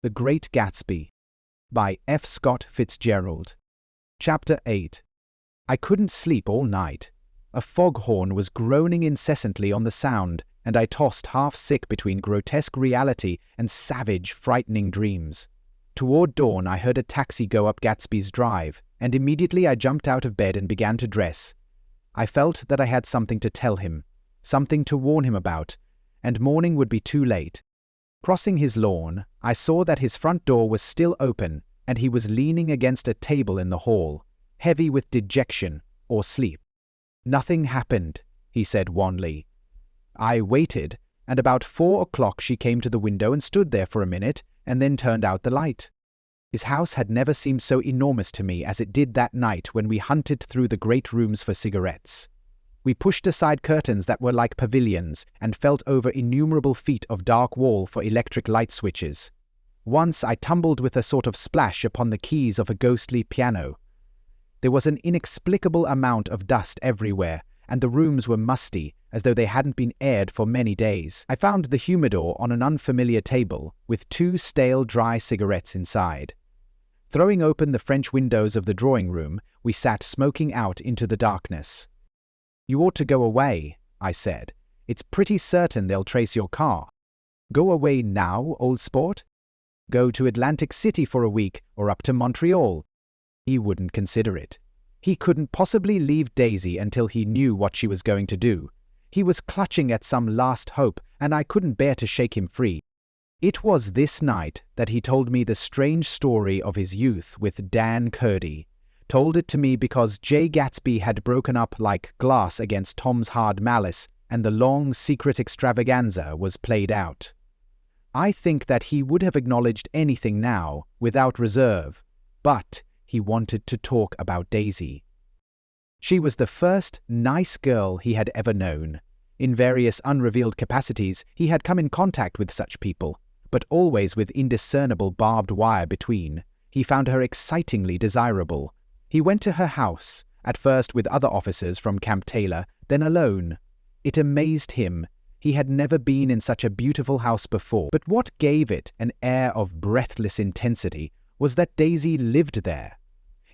The Great Gatsby by F. Scott Fitzgerald. Chapter 8. I couldn't sleep all night. A foghorn was groaning incessantly on the sound, and I tossed half-sick between grotesque reality and savage, frightening dreams. Toward dawn I heard a taxi go up Gatsby's drive, and immediately I jumped out of bed and began to dress. I felt that I had something to tell him, something to warn him about, and morning would be too late. Crossing his lawn, I saw that his front door was still open, and he was leaning against a table in the hall, heavy with dejection or sleep. "Nothing happened," he said wanly. I waited, and about 4 o'clock she came to the window and stood there for a minute, and then turned out the light. His house had never seemed so enormous to me as it did that night when we hunted through the great rooms for cigarettes. We pushed aside curtains that were like pavilions and felt over innumerable feet of dark wall for electric light switches. Once I tumbled with a sort of splash upon the keys of a ghostly piano. There was an inexplicable amount of dust everywhere, and the rooms were musty, as though they hadn't been aired for many days. I found the humidor on an unfamiliar table, with 2 stale, dry cigarettes inside. Throwing open the French windows of the drawing room, we sat smoking out into the darkness. "You ought to go away," I said. "It's pretty certain they'll trace your car." "Go away now, old sport?" "Go to Atlantic City for a week, or up to Montreal." He wouldn't consider it. He couldn't possibly leave Daisy until he knew what she was going to do. He was clutching at some last hope, and I couldn't bear to shake him free. It was this night that he told me the strange story of his youth with Dan Curdy. Told it to me because J. Gatsby had broken up like glass against Tom's hard malice, and the long, secret extravaganza was played out. I think that he would have acknowledged anything now, without reserve, but he wanted to talk about Daisy. She was the first nice girl he had ever known. In various unrevealed capacities, he had come in contact with such people, but always with indiscernible barbed wire between. He found her excitingly desirable. He went to her house, at first with other officers from Camp Taylor, then alone. It amazed him. He had never been in such a beautiful house before, but what gave it an air of breathless intensity was that Daisy lived there.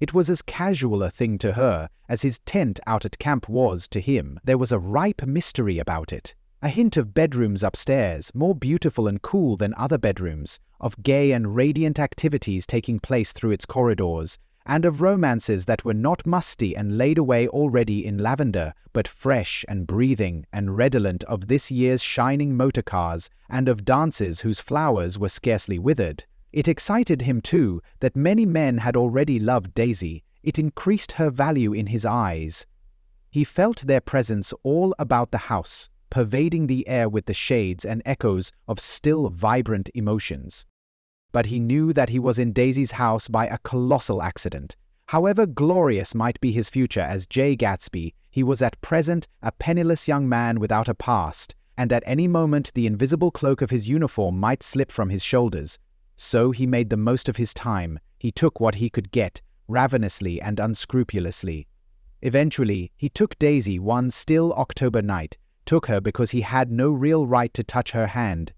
It was as casual a thing to her as his tent out at camp was to him. There was a ripe mystery about it, a hint of bedrooms upstairs, more beautiful and cool than other bedrooms, of gay and radiant activities taking place through its corridors, and of romances that were not musty and laid away already in lavender, but fresh and breathing and redolent of this year's shining motor cars, and of dances whose flowers were scarcely withered. It excited him, too, that many men had already loved Daisy. It increased her value in his eyes. He felt their presence all about the house, pervading the air with the shades and echoes of still vibrant emotions. But he knew that he was in Daisy's house by a colossal accident. However glorious might be his future as J. Gatsby, he was at present a penniless young man without a past, and at any moment the invisible cloak of his uniform might slip from his shoulders. So he made the most of his time. He took what he could get, ravenously and unscrupulously. Eventually, he took Daisy one still October night, took her because he had no real right to touch her hand.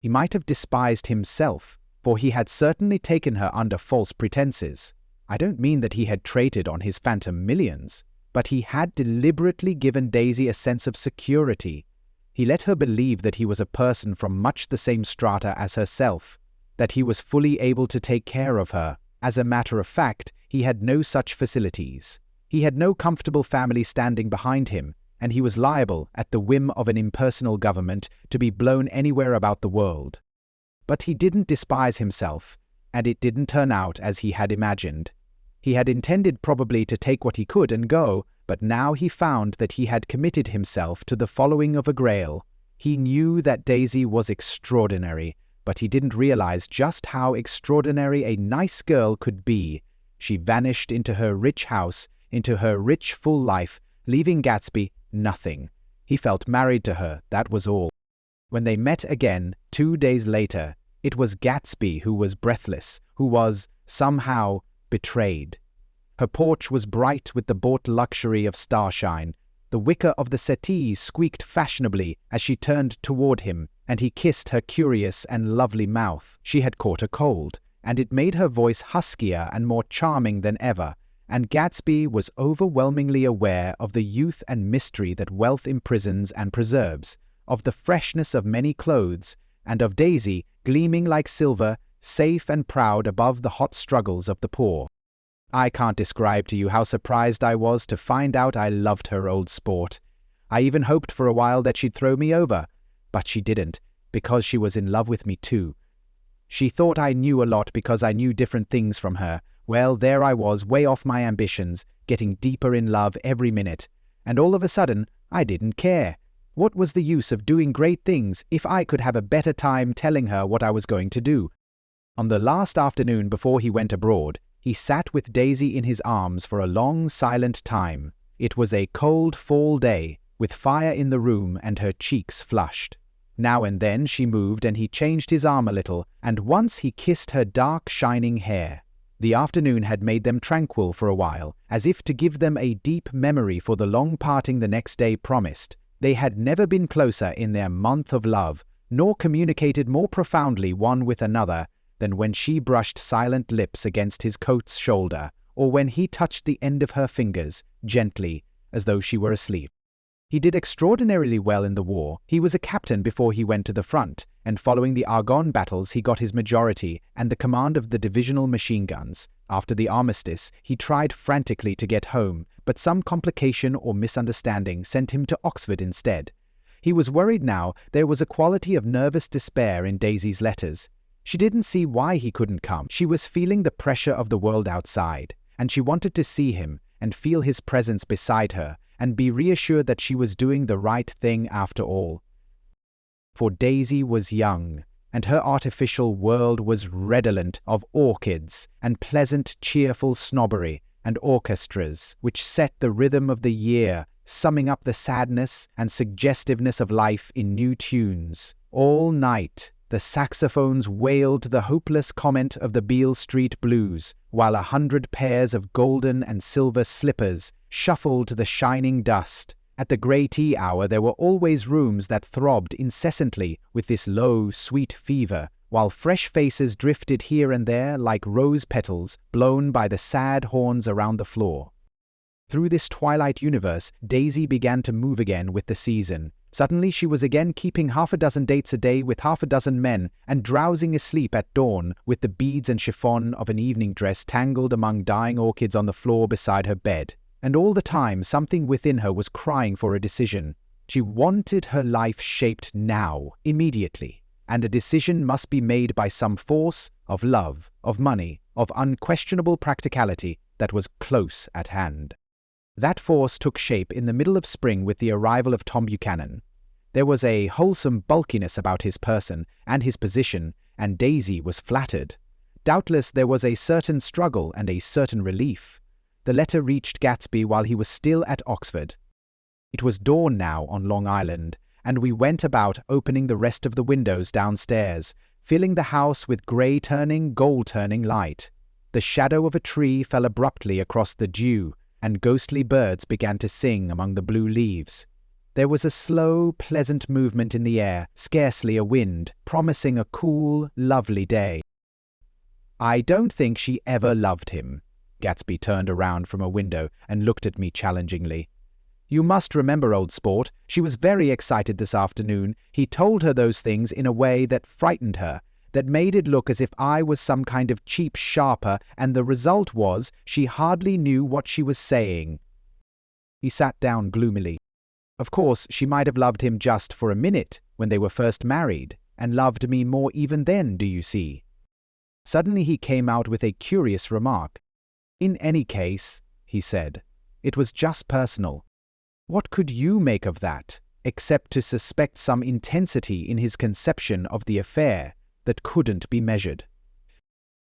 He might have despised himself, for he had certainly taken her under false pretenses. I don't mean that he had traded on his phantom millions, but he had deliberately given Daisy a sense of security. He let her believe that he was a person from much the same strata as herself, that he was fully able to take care of her. As a matter of fact, he had no such facilities. He had no comfortable family standing behind him, and he was liable, at the whim of an impersonal government, to be blown anywhere about the world. But he didn't despise himself, and it didn't turn out as he had imagined. He had intended probably to take what he could and go, but now he found that he had committed himself to the following of a grail. He knew that Daisy was extraordinary, but he didn't realize just how extraordinary a nice girl could be. She vanished into her rich house, into her rich, full life, leaving Gatsby nothing. He felt married to her, that was all. When they met again, 2 days later, it was Gatsby who was breathless, who was, somehow, betrayed. Her porch was bright with the bought luxury of starshine. The wicker of the settee squeaked fashionably as she turned toward him, and he kissed her curious and lovely mouth. She had caught a cold, and it made her voice huskier and more charming than ever, and Gatsby was overwhelmingly aware of the youth and mystery that wealth imprisons and preserves, of the freshness of many clothes, and of Daisy, gleaming like silver, safe and proud above the hot struggles of the poor. I can't describe to you how surprised I was to find out I loved her, old sport. I even hoped for a while that she'd throw me over, but she didn't, because she was in love with me too. She thought I knew a lot because I knew different things from her. Well, there I was, way off my ambitions, getting deeper in love every minute, and all of a sudden, I didn't care. What was the use of doing great things if I could have a better time telling her what I was going to do? On the last afternoon before he went abroad, he sat with Daisy in his arms for a long, silent time. It was a cold fall day, with fire in the room and her cheeks flushed. Now and then she moved and he changed his arm a little, and once he kissed her dark, shining hair. The afternoon had made them tranquil for a while, as if to give them a deep memory for the long parting the next day promised. They had never been closer in their month of love, nor communicated more profoundly one with another than when she brushed silent lips against his coat's shoulder, or when he touched the end of her fingers, gently, as though she were asleep. He did extraordinarily well in the war. He was a captain before he went to the front, and following the Argonne battles he got his majority and the command of the divisional machine guns. After the armistice, he tried frantically to get home, but some complication or misunderstanding sent him to Oxford instead. He was worried now. There was a quality of nervous despair in Daisy's letters. She didn't see why he couldn't come. She was feeling the pressure of the world outside, and she wanted to see him and feel his presence beside her and be reassured that she was doing the right thing after all. For Daisy was young, and her artificial world was redolent of orchids and pleasant, cheerful snobbery and orchestras, which set the rhythm of the year, summing up the sadness and suggestiveness of life in new tunes. All night, the saxophones wailed the hopeless comment of the Beale Street blues, while 100 pairs of golden and silver slippers shuffled the shining dust. At the grey tea hour there were always rooms that throbbed incessantly with this low, sweet fever, while fresh faces drifted here and there like rose petals blown by the sad horns around the floor. Through this twilight universe, Daisy began to move again with the season. Suddenly she was again keeping 6 dates a day with 6 men, and drowsing asleep at dawn with the beads and chiffon of an evening dress tangled among dying orchids on the floor beside her bed. And all the time something within her was crying for a decision. She wanted her life shaped now, immediately, and a decision must be made by some force of love, of money, of unquestionable practicality that was close at hand. That force took shape in the middle of spring with the arrival of Tom Buchanan. There was a wholesome bulkiness about his person and his position, and Daisy was flattered. Doubtless there was a certain struggle and a certain relief. The letter reached Gatsby while he was still at Oxford. It was dawn now on Long Island, and we went about opening the rest of the windows downstairs, filling the house with grey-turning, gold-turning light. The shadow of a tree fell abruptly across the dew, and ghostly birds began to sing among the blue leaves. There was a slow, pleasant movement in the air, scarcely a wind, promising a cool, lovely day. I don't think she ever loved him. Gatsby turned around from a window and looked at me challengingly. You must remember, old sport, she was very excited this afternoon. He told her those things in a way that frightened her, that made it look as if I was some kind of cheap sharper, and the result was she hardly knew what she was saying. He sat down gloomily. Of course, she might have loved him just for a minute when they were first married, and loved me more even then, do you see? Suddenly he came out with a curious remark. In any case, he said, it was just personal. What could you make of that, except to suspect some intensity in his conception of the affair that couldn't be measured?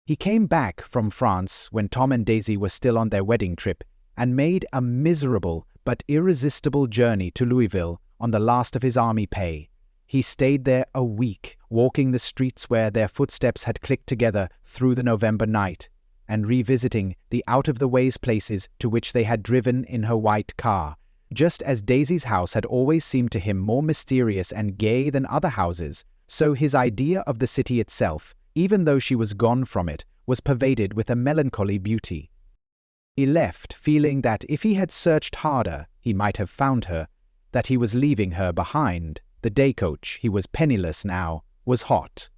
He came back from France when Tom and Daisy were still on their wedding trip, and made a miserable but irresistible journey to Louisville on the last of his army pay. He stayed there a week, walking the streets where their footsteps had clicked together through the November night, and revisiting the out-of-the-ways places to which they had driven in her white car, just as Daisy's house had always seemed to him more mysterious and gay than other houses, So his idea of the city itself, even though she was gone from it, was pervaded with a melancholy beauty. He left feeling that if he had searched harder, he might have found her, that he was leaving her behind. The day coach, he was penniless now, was hot.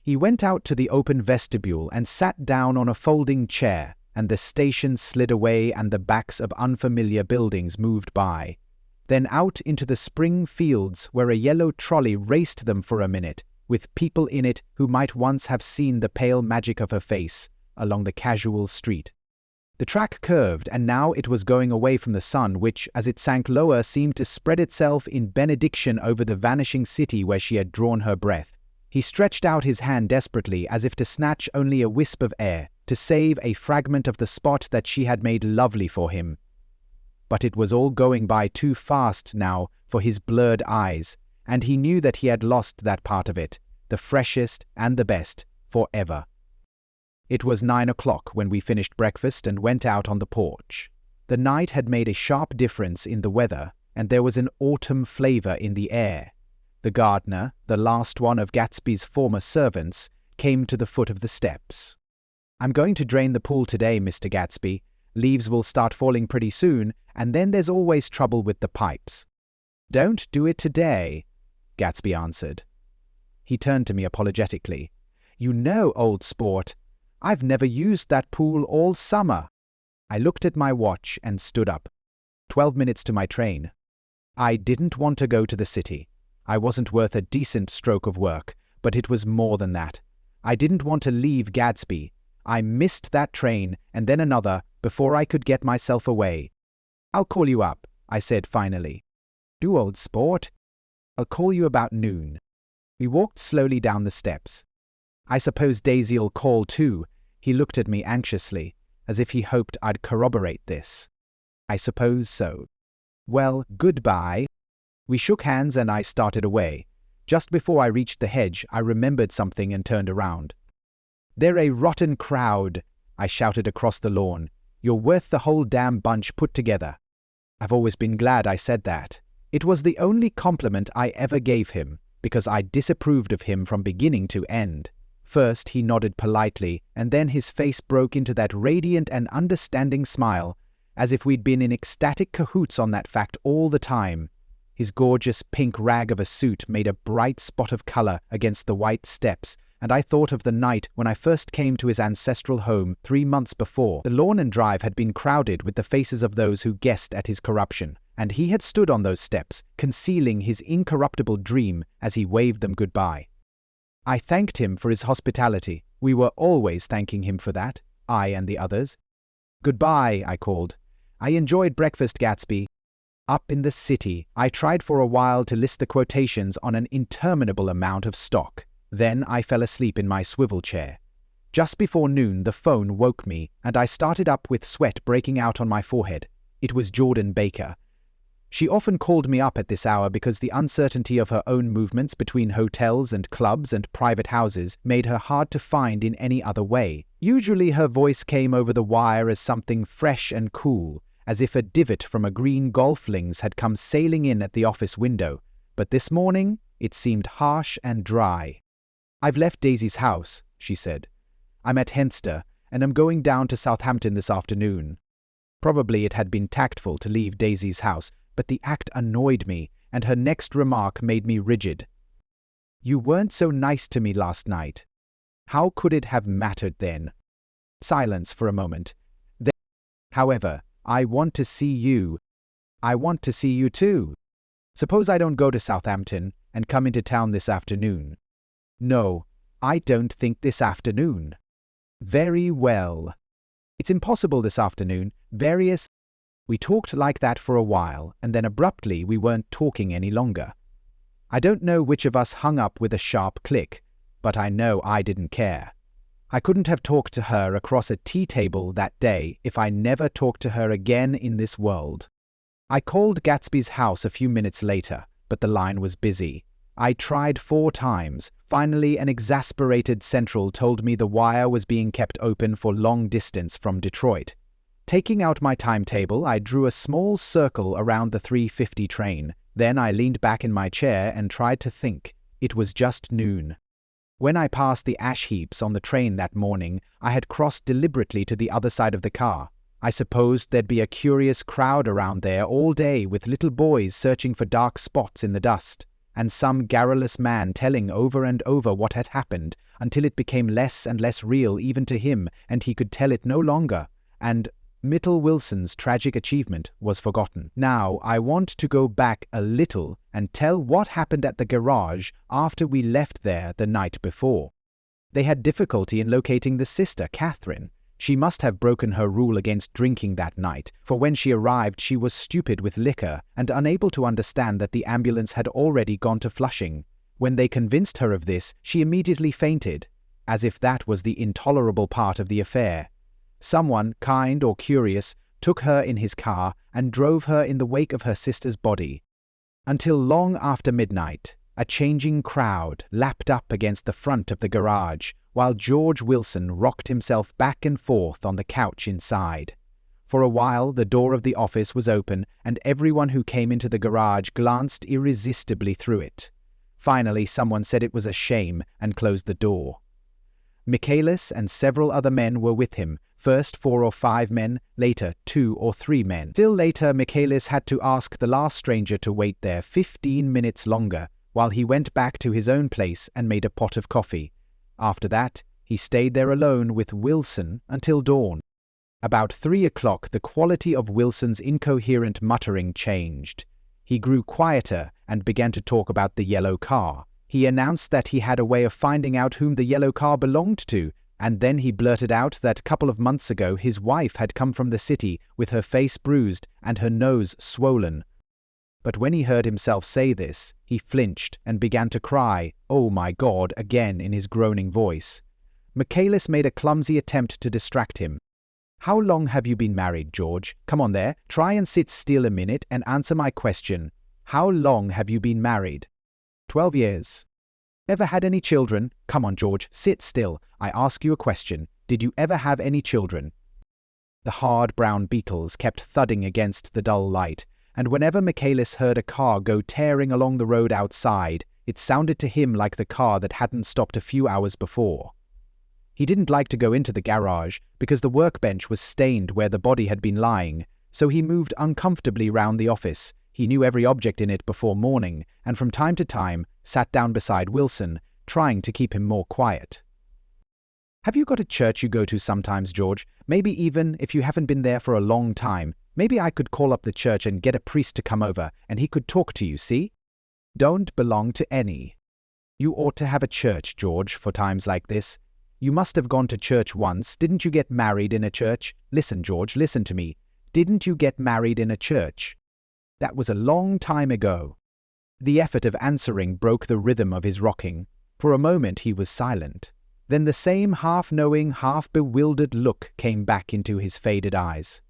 He went out to the open vestibule and sat down on a folding chair, and the station slid away and the backs of unfamiliar buildings moved by. Then out into the spring fields where a yellow trolley raced them for a minute, with people in it who might once have seen the pale magic of her face along the casual street. The track curved, and now it was going away from the sun, which, as it sank lower, seemed to spread itself in benediction over the vanishing city where she had drawn her breath. He stretched out his hand desperately, as if to snatch only a wisp of air, to save a fragment of the spot that she had made lovely for him. But it was all going by too fast now for his blurred eyes, and he knew that he had lost that part of it, the freshest and the best, forever. It was 9 o'clock when we finished breakfast and went out on the porch. The night had made a sharp difference in the weather, and there was an autumn flavor in the air. The gardener, the last one of Gatsby's former servants, came to the foot of the steps. "I'm going to drain the pool today, Mr. Gatsby. Leaves will start falling pretty soon, and then there's always trouble with the pipes." "Don't do it today," Gatsby answered. He turned to me apologetically. "You know, old sport, I've never used that pool all summer." I looked at my watch and stood up. 12 minutes to my train. I didn't want to go to the city. I wasn't worth a decent stroke of work, but it was more than that. I didn't want to leave Gatsby. I missed that train and then another before I could get myself away. "I'll call you up," I said finally. "Do, old sport. I'll call you about noon." We walked slowly down the steps. "I suppose Daisy'll call too." He looked at me anxiously, as if he hoped I'd corroborate this. "I suppose so." "Well, goodbye." We shook hands and I started away. Just before I reached the hedge, I remembered something and turned around. "They're a rotten crowd," I shouted across the lawn. "You're worth the whole damn bunch put together." I've always been glad I said that. It was the only compliment I ever gave him, because I disapproved of him from beginning to end. First he nodded politely, and then his face broke into that radiant and understanding smile, as if we'd been in ecstatic cahoots on that fact all the time. His gorgeous pink rag of a suit made a bright spot of color against the white steps, and I thought of the night when I first came to his ancestral home 3 months before. The lawn and drive had been crowded with the faces of those who guessed at his corruption, and he had stood on those steps, concealing his incorruptible dream as he waved them goodbye. I thanked him for his hospitality. We were always thanking him for that, I and the others. "Goodbye," I called. "I enjoyed breakfast, Gatsby." Up in the city, I tried for a while to list the quotations on an interminable amount of stock. Then I fell asleep in my swivel chair. Just before noon, the phone woke me, and I started up with sweat breaking out on my forehead. It was Jordan Baker. She often called me up at this hour because the uncertainty of her own movements between hotels and clubs and private houses made her hard to find in any other way. Usually her voice came over the wire as something fresh and cool, as if a divot from a green golf links had come sailing in at the office window, but this morning it seemed harsh and dry. "I've left Daisy's house," she said. "I'm at Henster, and am going down to Southampton this afternoon." Probably it had been tactful to leave Daisy's house, but the act annoyed me, and her next remark made me rigid. "You weren't so nice to me last night." How could it have mattered then? Silence for a moment. Then, "However, I want to see you." "I want to see you too. Suppose I don't go to Southampton and come into town this afternoon?" "No, I don't think this afternoon." "Very well. It's impossible this afternoon. Various—" We talked like that for a while, and then abruptly we weren't talking any longer. I don't know which of us hung up with a sharp click, but I know I didn't care. I couldn't have talked to her across a tea table that day if I never talked to her again in this world. I called Gatsby's house a few minutes later, but the line was busy. I tried 4 times. Finally, an exasperated central told me the wire was being kept open for long distance from Detroit. Taking out my timetable, I drew a small circle around the 3:50 train. Then I leaned back in my chair and tried to think. It was just noon. When I passed the ash heaps on the train that morning, I had crossed deliberately to the other side of the car. I supposed there'd be a curious crowd around there all day with little boys searching for dark spots in the dust, and some garrulous man telling over and over what had happened until it became less and less real even to him, and he could tell it no longer, and Myrtle Wilson's tragic achievement was forgotten. Now I want to go back a little and tell what happened at the garage after we left there the night before. They had difficulty in locating the sister, Catherine. She must have broken her rule against drinking that night, for when she arrived she was stupid with liquor and unable to understand that the ambulance had already gone to Flushing. When they convinced her of this, she immediately fainted, as if that was the intolerable part of the affair. Someone, kind or curious, took her in his car and drove her in the wake of her sister's body. Until long after midnight, a changing crowd lapped up against the front of the garage, while George Wilson rocked himself back and forth on the couch inside. For a while the door of the office was open, and everyone who came into the garage glanced irresistibly through it. Finally someone said it was a shame and closed the door. Michaelis and several other men were with him, first 4 or 5 men, later 2 or 3 men. Still later Michaelis had to ask the last stranger to wait there 15 minutes longer, while he went back to his own place and made a pot of coffee. After that, he stayed there alone with Wilson until dawn. About 3 o'clock the quality of Wilson's incoherent muttering changed. He grew quieter and began to talk about the yellow car. He announced that he had a way of finding out whom the yellow car belonged to, and then he blurted out that a couple of months ago his wife had come from the city with her face bruised and her nose swollen. But when he heard himself say this, he flinched and began to cry, "Oh my God," again in his groaning voice. Michaelis made a clumsy attempt to distract him. "How long have you been married, George? Come on there, try and sit still a minute and answer my question. How long have you been married?" 12 years. Ever had any children? Come on, George, sit still. I ask you a question. Did you ever have any children? The hard brown beetles kept thudding against the dull light, and whenever Michaelis heard a car go tearing along the road outside, it sounded to him like the car that hadn't stopped a few hours before. He didn't like to go into the garage because the workbench was stained where the body had been lying, so he moved uncomfortably round the office. He knew every object in it before morning, and from time to time sat down beside Wilson, trying to keep him more quiet. "Have you got a church you go to sometimes, George? Maybe even if you haven't been there for a long time, maybe I could call up the church and get a priest to come over, and he could talk to you, see? Don't belong to any. You ought to have a church, George, for times like this. You must have gone to church once. Didn't you get married in a church? Listen, George, listen to me. Didn't you get married in a church? That was a long time ago." The effort of answering broke the rhythm of his rocking. For a moment he was silent. Then the same half-knowing, half-bewildered look came back into his faded eyes.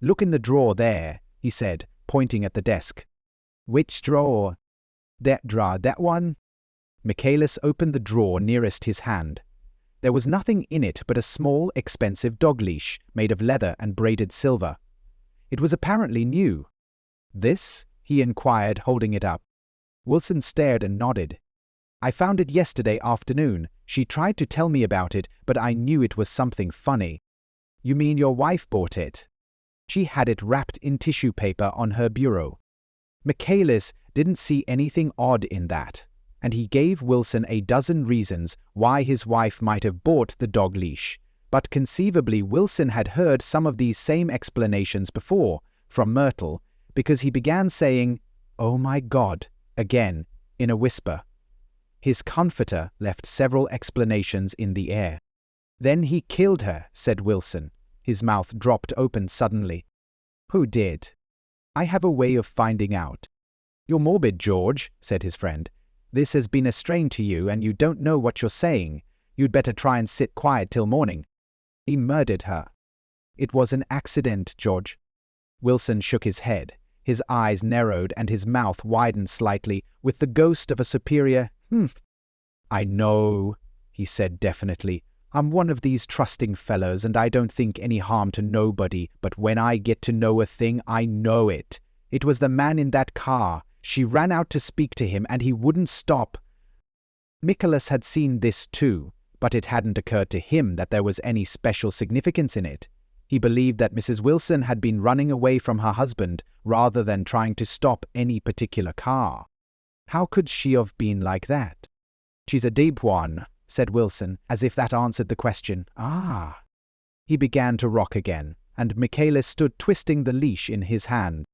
"Look in the drawer there," he said, pointing at the desk. "Which drawer?" "That drawer, that one?" Michaelis opened the drawer nearest his hand. There was nothing in it but a small, expensive dog leash made of leather and braided silver. It was apparently new. "This?" he inquired, holding it up. Wilson stared and nodded. "I found it yesterday afternoon. She tried to tell me about it, but I knew it was something funny." "You mean your wife bought it?" "She had it wrapped in tissue paper on her bureau." Michaelis didn't see anything odd in that, and he gave Wilson a dozen reasons why his wife might have bought the dog leash. But conceivably Wilson had heard some of these same explanations before, from Myrtle, because he began saying, "Oh my God," again, in a whisper. His comforter left several explanations in the air. "Then he killed her," said Wilson. His mouth dropped open suddenly. "Who did?" "I have a way of finding out." "You're morbid, George," said his friend. "This has been a strain to you, and you don't know what you're saying. You'd better try and sit quiet till morning." "He murdered her." "It was an accident, George." Wilson shook his head. His eyes narrowed and his mouth widened slightly, with the ghost of a superior "I know," he said definitely. "I'm one of these trusting fellows, and I don't think any harm to nobody, but when I get to know a thing, I know it. It was the man in that car. She ran out to speak to him, and he wouldn't stop. Nicholas had seen this too, but it hadn't occurred to him that there was any special significance in it. He believed that Mrs. Wilson had been running away from her husband rather than trying to stop any particular car. How could she have been like that? "She's a deep one," said Wilson, as if that answered the question. "Ah." He began to rock again, and Michaelis stood twisting the leash in his hand.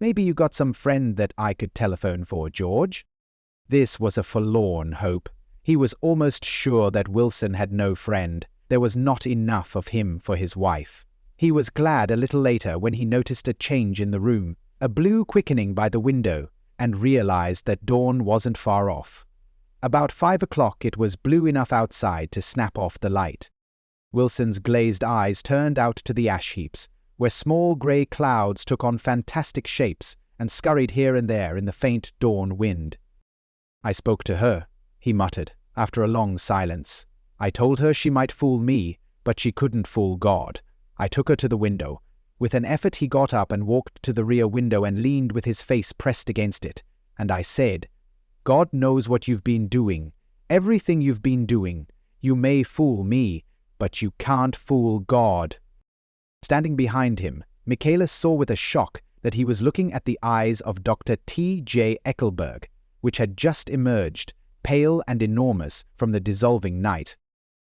"Maybe you got some friend that I could telephone for, George?" This was a forlorn hope. He was almost sure that Wilson had no friend. There was not enough of him for his wife. He was glad a little later when he noticed a change in the room, a blue quickening by the window, and realized that dawn wasn't far off. About 5 o'clock it was blue enough outside to snap off the light. Wilson's glazed eyes turned out to the ash heaps, where small grey clouds took on fantastic shapes and scurried here and there in the faint dawn wind. "I spoke to her," he muttered, after a long silence. "I told her she might fool me, but she couldn't fool God. I took her to the window." With an effort he got up and walked to the rear window and leaned with his face pressed against it. "And I said, God knows what you've been doing, everything you've been doing. You may fool me, but you can't fool God." Standing behind him, Michaelis saw with a shock that he was looking at the eyes of Dr. T.J. Eckelberg, which had just emerged, pale and enormous, from the dissolving night.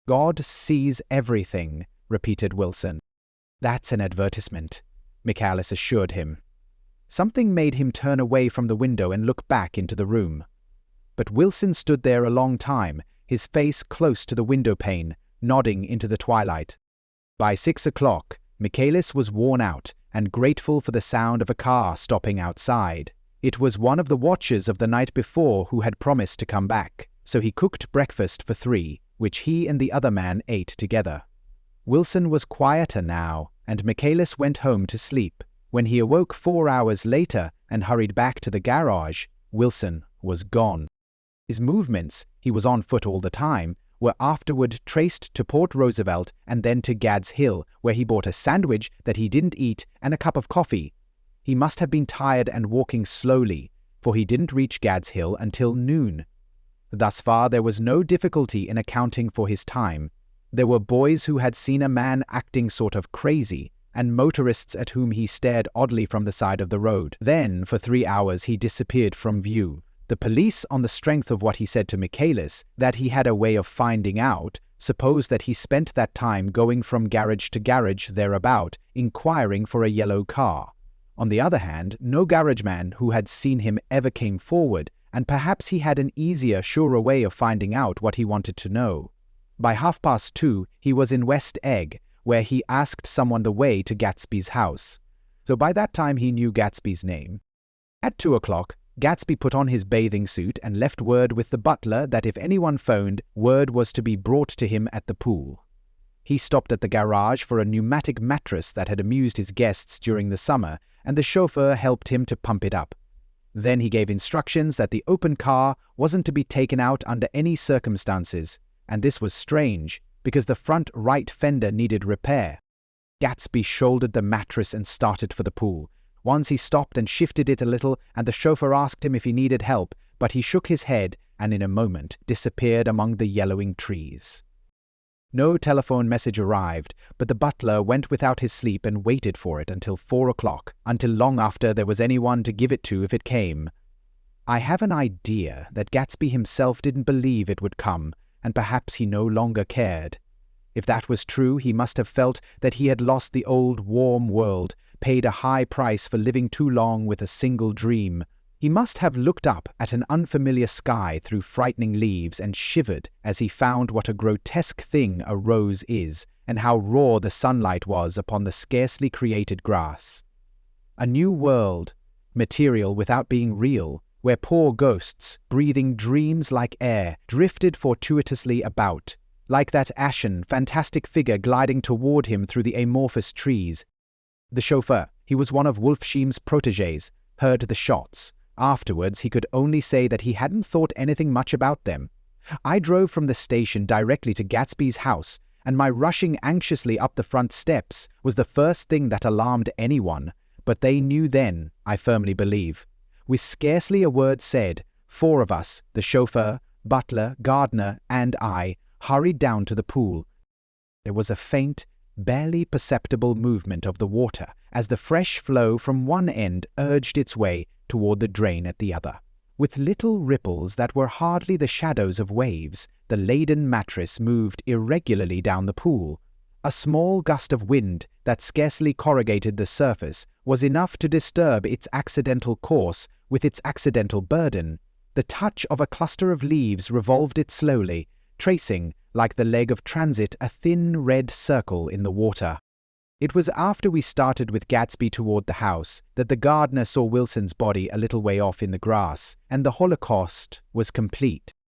"God sees everything," repeated Wilson. "That's an advertisement," Michaelis assured him. Something made him turn away from the window and look back into the room. But Wilson stood there a long time, his face close to the window pane, nodding into the twilight. By 6 o'clock, Michaelis was worn out and grateful for the sound of a car stopping outside. It was one of the watchers of the night before who had promised to come back, so he cooked breakfast for 3, which he and the other man ate together. Wilson was quieter now, and Michaelis went home to sleep. When he awoke 4 hours later and hurried back to the garage, Wilson was gone. His movements, he was on foot all the time, were afterward traced to Port Roosevelt and then to Gad's Hill, where he bought a sandwich that he didn't eat and a cup of coffee. He must have been tired and walking slowly, for he didn't reach Gad's Hill until noon. Thus far there was no difficulty in accounting for his time. There were boys who had seen a man acting sort of crazy, and motorists at whom he stared oddly from the side of the road. Then, for 3 hours, he disappeared from view. The police, on the strength of what he said to Michaelis, that he had a way of finding out, supposed that he spent that time going from garage to garage thereabout, inquiring for a yellow car. On the other hand, no garageman who had seen him ever came forward, and perhaps he had an easier, surer way of finding out what he wanted to know. By 2:30, he was in West Egg, where he asked someone the way to Gatsby's house. So by that time he knew Gatsby's name. At 2 o'clock, Gatsby put on his bathing suit and left word with the butler that if anyone phoned, word was to be brought to him at the pool. He stopped at the garage for a pneumatic mattress that had amused his guests during the summer, and the chauffeur helped him to pump it up. Then he gave instructions that the open car wasn't to be taken out under any circumstances, and this was strange, because the front right fender needed repair. Gatsby shouldered the mattress and started for the pool. Once he stopped and shifted it a little, and the chauffeur asked him if he needed help, but he shook his head and in a moment disappeared among the yellowing trees. No telephone message arrived, but the butler went without his sleep and waited for it until 4 o'clock, until long after there was anyone to give it to if it came. I have an idea that Gatsby himself didn't believe it would come, and perhaps he no longer cared. If that was true, he must have felt that he had lost the old warm world, paid a high price for living too long with a single dream. He must have looked up at an unfamiliar sky through frightening leaves and shivered as he found what a grotesque thing a rose is, and how raw the sunlight was upon the scarcely created grass. A new world, material without being real, where poor ghosts, breathing dreams like air, drifted fortuitously about, like that ashen, fantastic figure gliding toward him through the amorphous trees. The chauffeur, he was one of Wolfsheim's protégés, heard the shots. Afterwards, he could only say that he hadn't thought anything much about them. I drove from the station directly to Gatsby's house, and my rushing anxiously up the front steps was the first thing that alarmed anyone, but they knew then, I firmly believe. With scarcely a word said, 4 of us, the chauffeur, butler, gardener, and I, hurried down to the pool. There was a faint, barely perceptible movement of the water as the fresh flow from one end urged its way toward the drain at the other. With little ripples that were hardly the shadows of waves, the laden mattress moved irregularly down the pool. A small gust of wind that scarcely corrugated the surface was enough to disturb its accidental course with its accidental burden. The touch of a cluster of leaves revolved it slowly, tracing, like the leg of transit, a thin red circle in the water. It was after we started with Gatsby toward the house that the gardener saw Wilson's body a little way off in the grass, and the holocaust was complete.